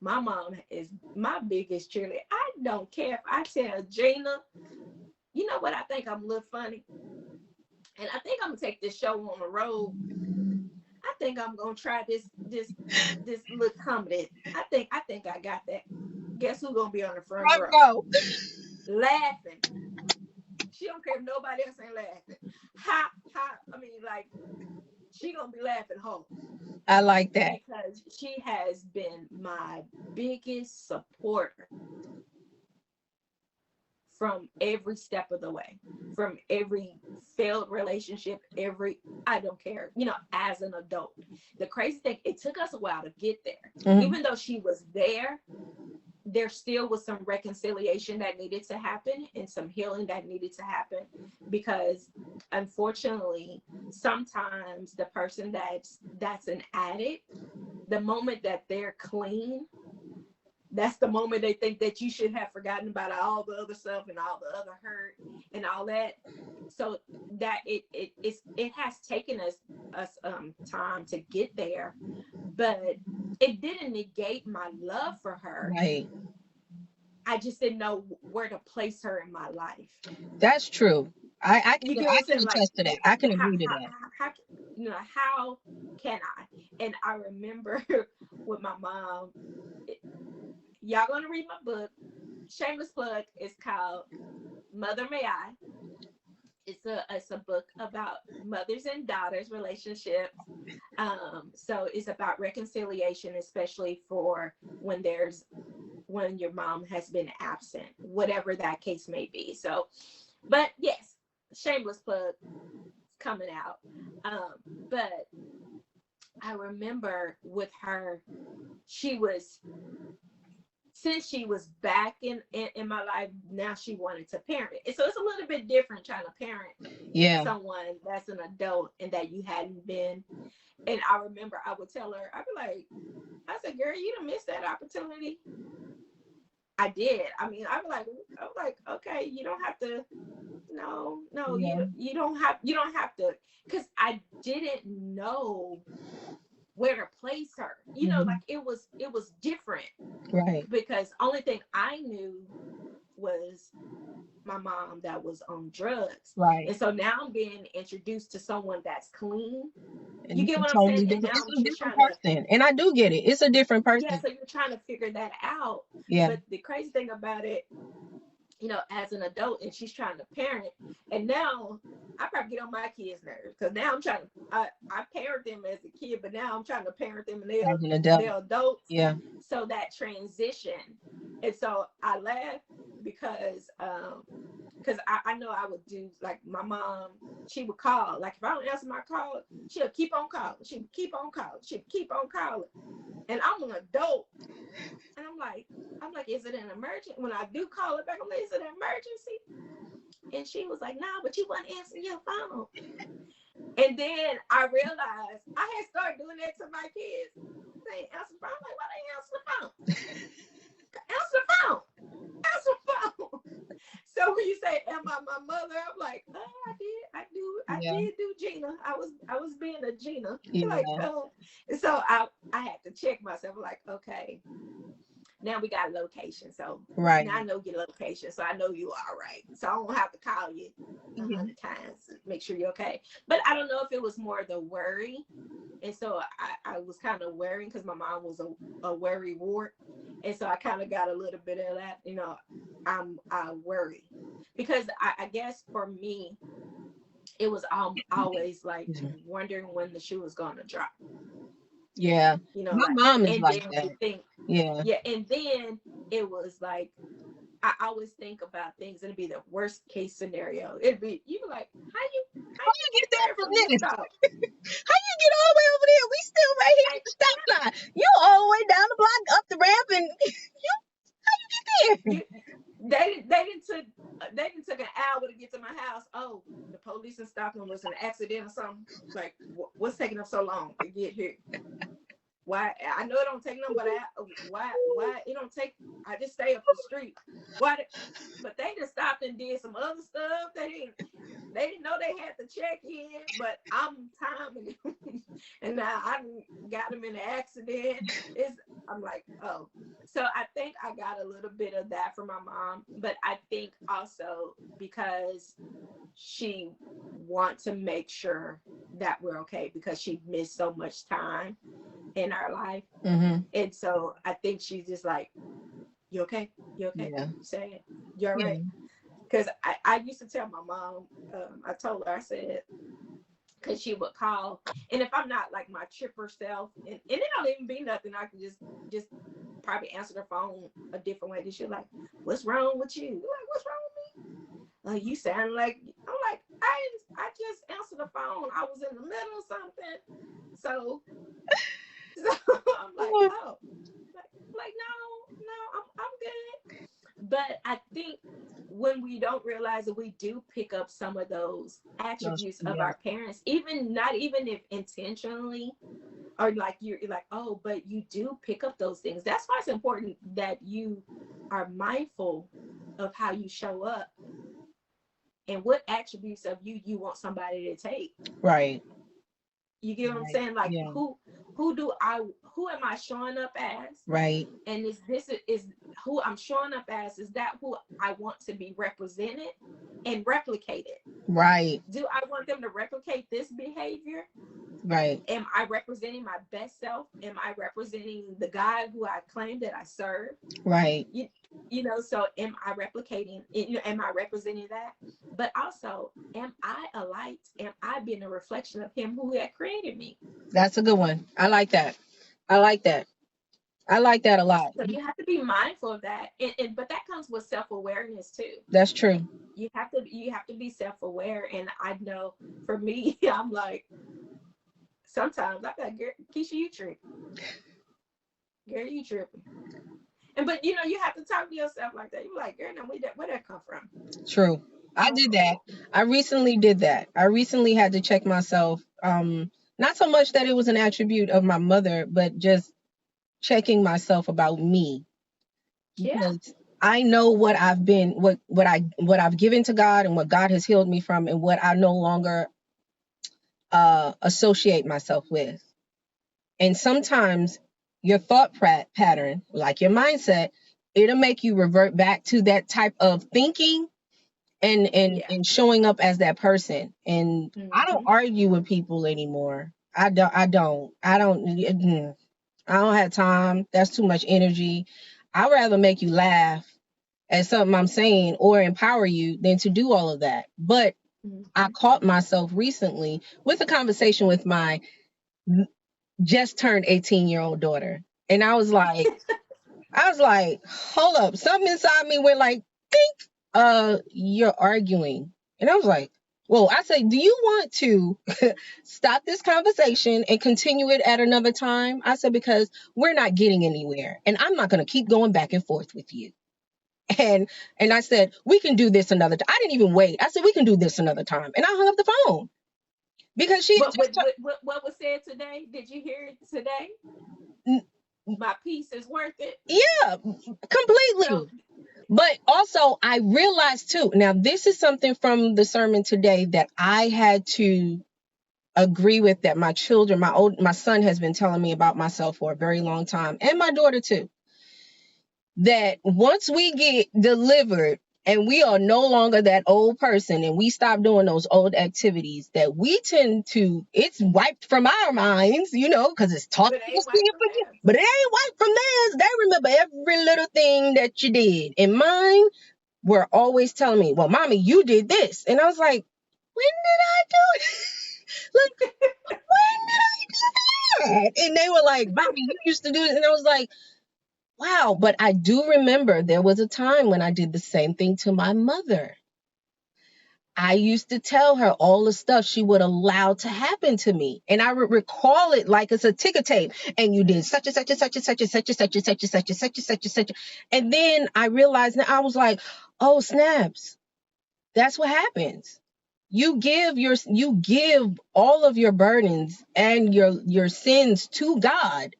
My mom is my biggest cheerleader. I don't care if I tell Gina, you know what, I think I'm a little funny, and I think I'm gonna take this show on the road. I think I'm gonna try this little comedy. I think I got that. Guess who's gonna be on the front Front row? row. Laughing. She don't care if nobody else ain't laughing. Ha ha. I mean, like, she gonna be laughing home, I like that. because she has been my biggest supporter from every step of the way, from every failed relationship, every, I don't care, as an adult. The crazy thing, it took us a while to get there. Mhm. Even though she was there still was some reconciliation that needed to happen and some healing that needed to happen, because unfortunately, sometimes the person that's an addict, the moment that they're clean, that's the moment they think that you should have forgotten about all the other stuff and all the other hurt and all that. So that it has taken us time to get there, but it didn't negate my love for her. Right. I just didn't know where to place her in my life. That's true. I You can get what I I'm can saying? Like, attest to that. I can how agree to how that. how how can I? And I remember with my mom, y'all gonna read my book. Shameless plug. It's called Mother May I. It's a book about mothers and daughters relationships. So it's about reconciliation, especially for when your mom has been absent, whatever that case may be. So, but yes, shameless plug coming out. But I remember with her, she was since she was back in my life, now she wanted to parent. And so it's a little bit different trying to parent Yeah. someone that's an adult and that you hadn't been. And I remember I would tell her, I'd be like, I said, girl, you done missed that opportunity. I did. I mean, I'm like, okay, you don't have to. No, Yeah. you don't have to, because I didn't know where to place her. Mhm. Like, it was different, Right. because only thing I knew was my mom that was on drugs. Right. And so now I'm being introduced to someone that's clean. You And get it's what I'm saying? totally And different. now It's I'm a just different trying to, person. And I do get it. It's a different yeah, person. so you're trying to figure that out. Yeah. But the crazy thing about it, as an adult, and she's trying to parent, and now I probably get on my kids' nerves, because now I parent them as a kid, but now I'm trying to parent them and As an adult. they're adults. Yeah. So that transition, and so I laugh because I know I would do, like, my mom, she would call, like, if I don't answer my call, she'll keep on calling, she'll keep on calling, she'll keep on calling, and I'm an adult, and I'm like, is it an emergency? When I do call it back, I'm like, is it an emergency? And she was like, nah, but you weren't answering your phone. And then I realized I had started doing that to my kids. They answer the phone. I'm like, why they answer the phone? Answer the phone. Answer when you say, "Am I my mother?" I'm like, "Oh, I Yeah. did do Gina. I was being a Gina." Like, Yeah. and so I had to check myself. Like, okay, now we got a location, so Right. now I know your location, so I know you are right. So I don't have to call you a Yeah. 100 times to make sure you're okay. But I don't know if it was more the worry, and so I was kind of worrying because my mom was a worry wart, and so I kind of got a little bit of that. I worry because I guess for me it was always like wondering when the shoe was gonna drop. Yeah. My Like, mom is and like then that. you think, Yeah. yeah, and then it was like I always think about things. It'd be the worst case scenario. It'd be you like, how How you you get get there that from from this this? stop? How you get all the way over there? We still right here I, at the stop sign. You all the way down the block, up the ramp, and you get you they didn't took an hour to get to my house. Oh, the police and stopped them. Was an accident or something? Like, what's taking them so long to get here? Why? I know it don't take them, but why it don't take? I just stay up the street. Why? But they just stopped and did some other stuff. They didn't know they had to check in, but I'm timing them. And now I got them in an accident. I'm like, oh. So I think I got a little bit of that from my mom, but I think also because she wants to make sure that we're okay because she missed so much time in our life. Mm-hmm. And so I think she's just like, you okay? You okay? Yeah. You say it. You're Yeah. right. Because I used to tell my mom, I told her, I said, because she would call, and if I'm not like my chipper self, and it don't even be nothing, I can just probably answer the phone a different way. She's like, "What's wrong with you?" I'm like, "What's wrong with me?" You sound like, I'm like, I just answered the phone. I was in the middle of something, so I'm like, oh, like no, I'm good. But I think when we don't realize that we do pick up some of those attributes of Yeah. our parents, even not even if intentionally, or like you're like, oh, but you do pick up those things. That's why it's important that you are mindful of how you show up and what attributes of you want somebody to take. Right. You get what I'm Right. saying? Like, Yeah. who am I showing up as? Right. And is who I'm showing up as, is that who I want to be represented and replicated? Right. Do I want them to replicate this behavior? Right. Am I representing my best self? Am I representing the God who I claim that I serve? Right. So am I replicating, am I representing that? But also, am I a light? Am I being a reflection of him who had created me? That's a good one. I like that. I like that. I like that a lot. So you have to be mindful of that. But that comes with self-awareness too. That's true. You have to be self-aware. And I know for me, I'm like, sometimes I'm like, Keisha, you tripping. Girl, you tripping. But you have to talk to yourself like that. You're like, girl, now where that come from? True. I did that. I recently did that. I recently had to check myself. Not so much that it was an attribute of my mother, but just checking myself about me. Yeah. Because I know what I've been, what I've given to God and what God has healed me from, and what I no longer associate myself with. And sometimes your thought pattern, like your mindset, it'll make you revert back to that type of thinking Yeah. and showing up as that person. And I don't Mm-hmm. argue with people anymore. I don't have time. That's too much energy. I'd rather make you laugh at something I'm saying or empower you than to do all of that. But I Mm-hmm. caught myself recently with a conversation with my just turned 18-year-old daughter. And I was like, hold up. Something inside me went like, you're arguing. And I was like, well, I said, do you want to stop this conversation and continue it at another time? I said, because we're not getting anywhere. And I'm not going to keep going back and forth with you. And I said, we can do this another time. I didn't even wait. I said, we can do this another time. And I hung up the phone because she had But just what was said today? Did you hear it today? My peace is worth it. yeah, So completely. But also, I realized too, now this is something from the sermon today that I had to agree with, that my children, my son has been telling me about myself for a very long time, and my daughter too, that once we get delivered and we are no longer that old person and we stop doing those old activities, that we tend to, it's wiped from our minds, because it's taught But it to ain't us to white from forget, theirs. but it ain't wiped from theirs. They remember every little thing that you did. And mine were always telling me, well, mommy, you did this. And I was like, when did I do it? Like, when did I do that? And they were like, mommy, you used to do it. And I was like, wow. But I do remember there was a time when I did the same thing to my mother. I used to tell her all the stuff she would allow to happen to me. And I would recall it like it's a ticker tape. And you did such and such and such and such and such and such and such and such and such and such and such. And then I realized, and I was like, oh, snaps. That's what happens. You give all of your burdens and your sins to God,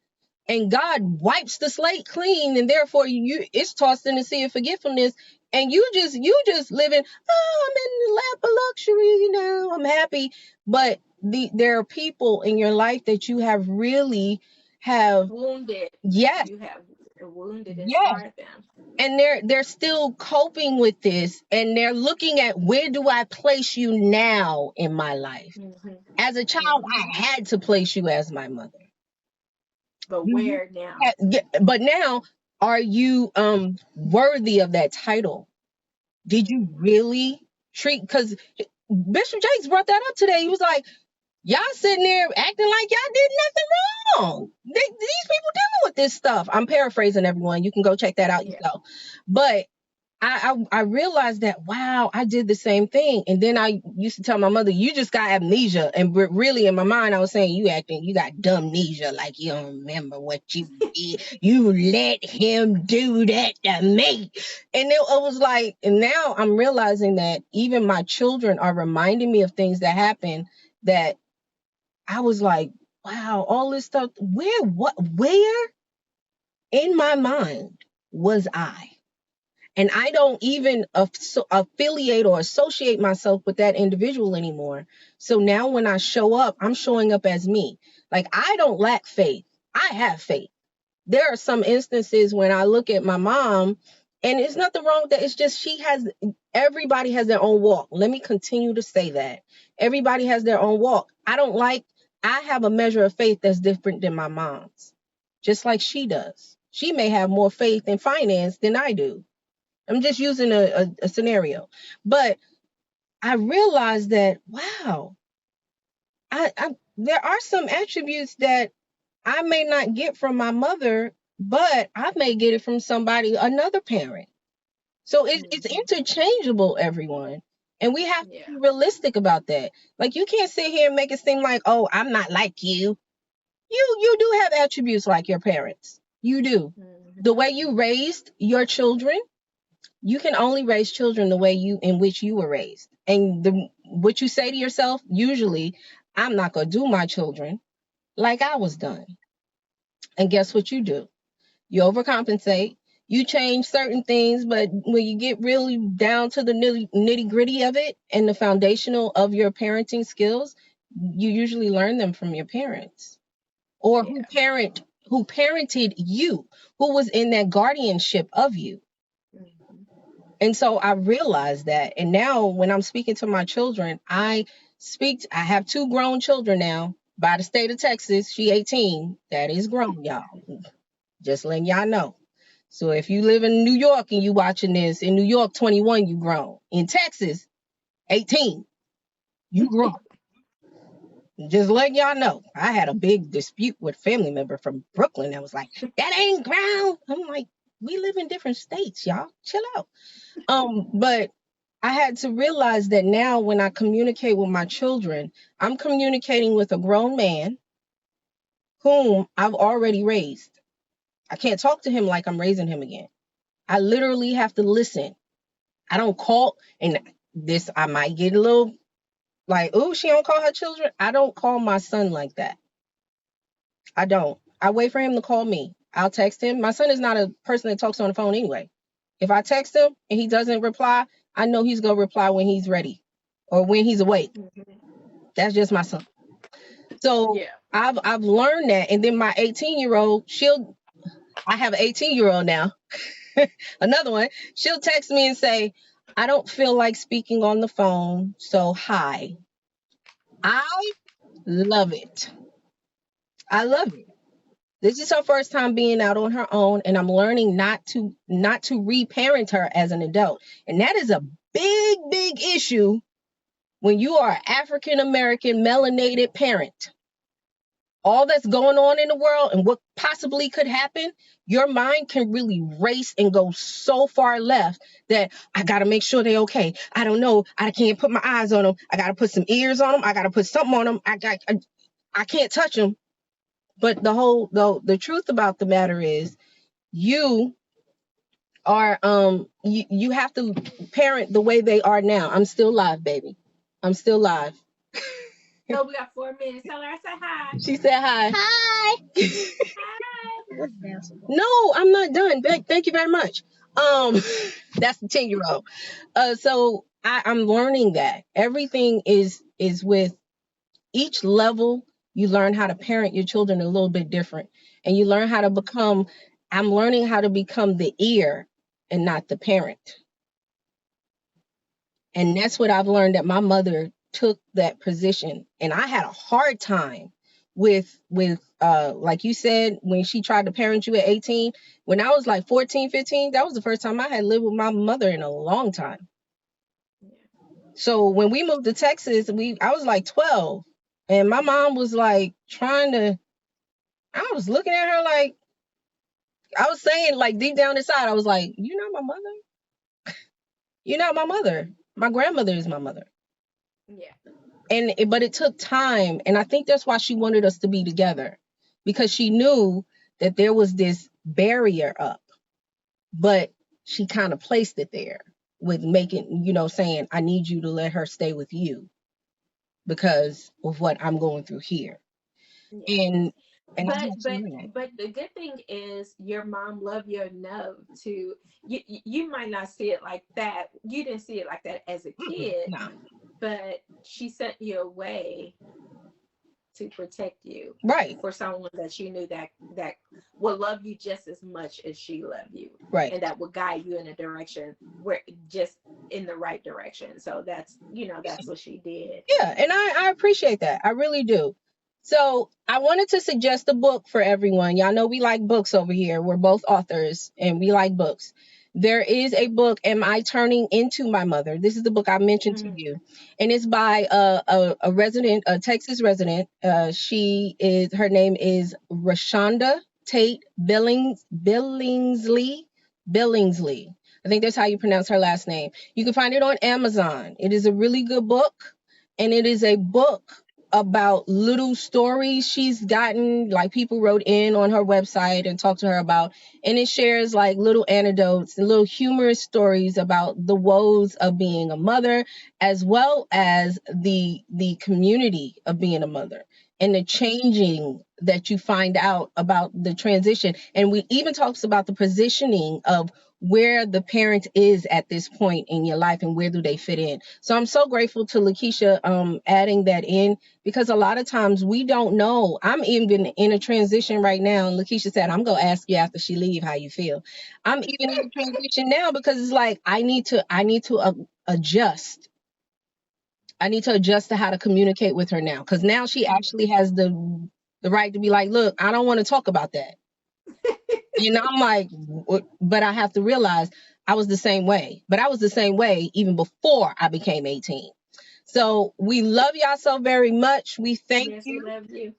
and God wipes the slate clean, and therefore it's tossed in the sea of forgetfulness, and you just living, oh, I'm in the lap of luxury, I'm happy. But there are people in your life that you have really have, Wounded. yes, You have wounded and yes, scarred them. and they're still coping with this, and they're looking at, where do I place you now in my life? Mm-hmm. As a child, Mm-hmm. I had to place you as my mother. But You where now? yeah, but now, are you worthy of that title? Did you Mm-hmm. really treat, because Bishop Jakes brought that up today. He was like, y'all sitting there acting like y'all did nothing wrong. These people dealing with this stuff. I'm paraphrasing, everyone. You can go check that out Yeah. yourself. But I realized that, wow, I did the same thing. And then I used to tell my mother, you just got amnesia. And really, in my mind, I was saying, you got dumbnesia, like you don't remember what you did. You let him do that to me. And it was like, and now I'm realizing that even my children are reminding me of things that happened, that I was like, wow, all this stuff, where in my mind was I? And I don't even affiliate or associate myself with that individual anymore. So now when I show up, I'm showing up as me. Like, I don't lack faith. I have faith. There are some instances when I look at my mom, and it's nothing wrong with that. It's just everybody has their own walk. Let me continue to say that. Everybody has their own walk. I have a measure of faith that's different than my mom's, just like she does. She may have more faith in finance than I do. I'm just using a scenario. But I realized that, wow, there are some attributes that I may not get from my mother, but I may get it from another parent. So it's Mm-hmm. interchangeable, everyone. And we have to Yeah. be realistic about that. Like, you can't sit here and make it seem like, oh, I'm not like you. You do have attributes like your parents. You do. The Mm-hmm. way you raised your children, you can only raise children the way in which you were raised. And what you say to yourself, usually, I'm not going to do my children like I was done. And guess what you do? You overcompensate. You change certain things, but when you get really down to the nitty gritty of it and the foundational of your parenting skills, you usually learn them from your parents, or Yeah. who parented you, who was in that guardianship of you. Mm-hmm. And so I realized that. And now when I'm speaking to my children, I have two grown children now by the state of Texas. She 18. That is grown, y'all. Just letting y'all know. So if you live in New York and you watching this, in New York, 21, you grown. In Texas, 18, you grown. Just letting y'all know. I had a big dispute with a family member from Brooklyn that was like, that ain't ground. I'm like, we live in different states, y'all. Chill out. But I had to realize that now when I communicate with my children, I'm communicating with a grown man whom I've already raised. I can't talk to him like I'm raising him again. I literally have to listen. I don't call, and this, I might get a little like, oh, she don't call her children. I don't call my son like that. I don't. I wait for him to call me. I'll text him. My son is not a person that talks on the phone anyway. If I text him and he doesn't reply, I know he's gonna reply when he's ready or when he's awake. Mm-hmm. That's just my son. So Yeah. I've learned that. And then my 18-year-old, I have an 18-year-old now. Another one, she'll text me and say, I don't feel like speaking on the phone, so hi. I love it. I love it. This is her first time being out on her own, and I'm learning not to reparent her as an adult. And that is a big issue when you are an African American melanated parent. All that's going on in the world and what possibly could happen, your mind can really race and go so far left that I got to make sure they're okay. I don't know. I can't put my eyes on them. I got to put some ears on them. I got to put something on them. I can't touch them. But the truth about the matter is you are you have to parent the way they are now. I'm still live, baby. I'm still live. So we got 4 minutes. Tell her I said hi. She said hi. Hi. Hi. No, I'm not done. Thank you very much. That's the 10-year-old. So I'm learning that everything is with each level. You learn how to parent your children a little bit different, and you learn how to become. I'm learning how to become the ear and not the parent. And that's what I've learned, that my mother took that position, and I had a hard time with like you said, when she tried to parent you at 18. When I was like 14, 15, that was the first time I had lived with my mother in a long time. Yeah. So when we moved to Texas, I was like 12, and my mom was like trying to, I was looking at her like, I was saying, like, deep down inside, I was like, you're not my mother. You're not my mother. My grandmother is my mother. Yeah. But it took time, and I think that's why she wanted us to be together, because she knew that there was this barrier up, but she kind of placed it there with making, saying, I need you to let her stay with you because of what I'm going through here. Yeah. And I But had to but learn that. but the good thing is your mom loved you enough to you might not see it like that. You didn't see it like that as a kid, Nah. but she sent you away to protect you Right. for someone that you knew that will love you just as much as she loved you, Right. and that will guide you in a direction where just in the right direction. So that's what she did. Yeah, and I appreciate that. I really do. So I wanted to suggest a book for everyone. Y'all know we like books over here. We're both authors and we like books. There is a book, Am I Turning Into My Mother? This is the book I mentioned to you. And it's by a resident, a Texas resident. Her name is Rashonda Tate Billingsley. I think that's how you pronounce her last name. You can find it on Amazon. It is a really good book, and it is a book about little stories she's gotten, like people wrote in on her website and talked to her about, and it shares like little anecdotes and little humorous stories about the woes of being a mother, as well as the community of being a mother and the changing that you find out about the transition. And we even talks about the positioning of where the parent is at this point in your life and where do they fit in. So I'm so grateful to Lakeisha adding that in, because a lot of times we don't know. I'm even in a transition right now, and Lakeisha said, I'm gonna ask you after she leave how you feel. I'm even in a transition now because it's like I need to adjust. I need to adjust to how to communicate with her now, because now she actually has the right to be like, look, I don't want to talk about that. And I'm like, but I have to realize I was the same way. But I was the same way even before I became 18. So we love y'all so very much. We thank Yes, we you. love you.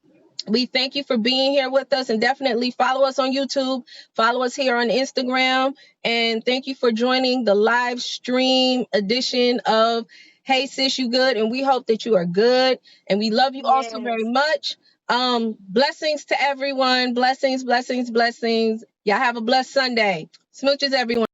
We thank you for being here with us, and definitely follow us on YouTube, follow us here on Instagram, and thank you for joining the live stream edition of Hey Sis, You Good? And we hope that you are good, and we love you also very Yes. much. Blessings to everyone. Blessings, blessings, blessings. Y'all have a blessed Sunday. Smooches, everyone.